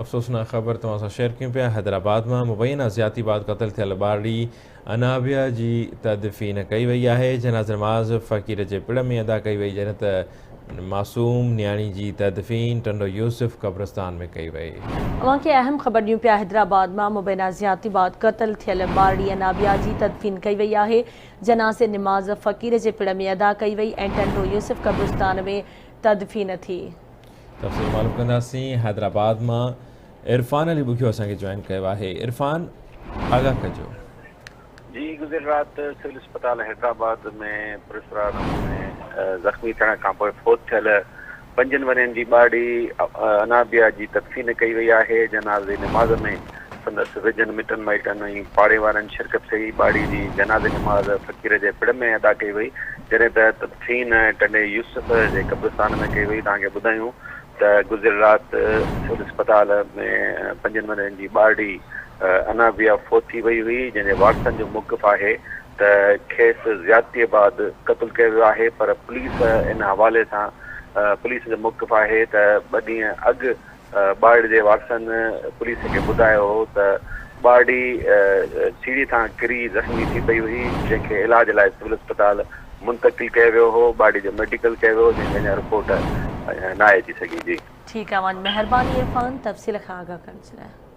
अफ़सोसनाक ख़बर तव्हां सां शेयर कयूं पिया। हैदराबाद में मुबैना ज़्यादती बाद क़त्ल थियल ॿारड़ी अनाबिया जी तदफ़ीन कई वई आहे। जनाज़ नमाज़ फ़क़ीर जे पिण में अदा कई वई, जॾहिं त मासूम न्याणी जी तदफ़ीन टंडो यूसुफ कब्रस्तान में कई वई। अवां खे अहम ख़बर ॾियूं पिया। हैदराबाद में मुबैना ज़्यादती बाद क़त्ल थियल ॿारड़ी अनाबिया जी तदफ़ीन कई वई आहे। जनाज़े नमाज़ फ़क़ीर जे पिण में अदा कई वई ऐं टंडो यूसुफ कब्रस्तान में तदफ़ीन थी। तफ़सील मालूम कंदासीं। हैदराबाद में इरफान अली बुखियो असांखे जॉइन कयो आहे। इरफान, आगाह कजो। जी, गुज़िर रात सिविल अस्पताल हैदराबाद में पुरस्कार में ज़ख़्मी थियण खां पोइ फोत थियल 5 वरनि जी ॿारड़ी अनाबिया जी तदफ़ीन कई वई आहे। जनाज़े नमाज़ में संदसि वेझनि मिटनि माइटनि ऐं पाड़े वारनि शिरकत कई। ॿारड़ी जी जनाज़े नमाज़ फ़क़ीर जे पिण में अदा कई वई, जॾहिं त तदफ़ीन टंडे यूसुफ जे कब्रस्तान में कई वई। तव्हांखे ॿुधायूं त गुज़िर रात सिविल अस्पताल में 5 वरनि जी ॿारड़ी अनाबिया फोत थी वई हुई, जंहिंजे वारसनि जो मौक़िफ़ आहे त खेसि ज़्यादतीअ बाद क़त्ल कयो वियो आहे। पर पुलिस इन हवाले सां पुलिस जो मौक़िफ़ आहे त 2 ॾींहं अॻु ॿारड़ी जे वारसनि पुलिस खे ॿुधायो हो त ॿारड़ी सीढ़ी तां किरी ज़ख़्मी थी पई हुई, जंहिंखे इलाज लाइ सिविल अस्पताल मुंतक़िल कयो वियो हो। ॿारड़ी जो मेडिकल कयो वियो, जंहिंजी अञा रिपोर्ट न आहे अची सघी। जी ठीक है, महिरबानी इरफान तफ़सील खां आगाह करण जे लाइ।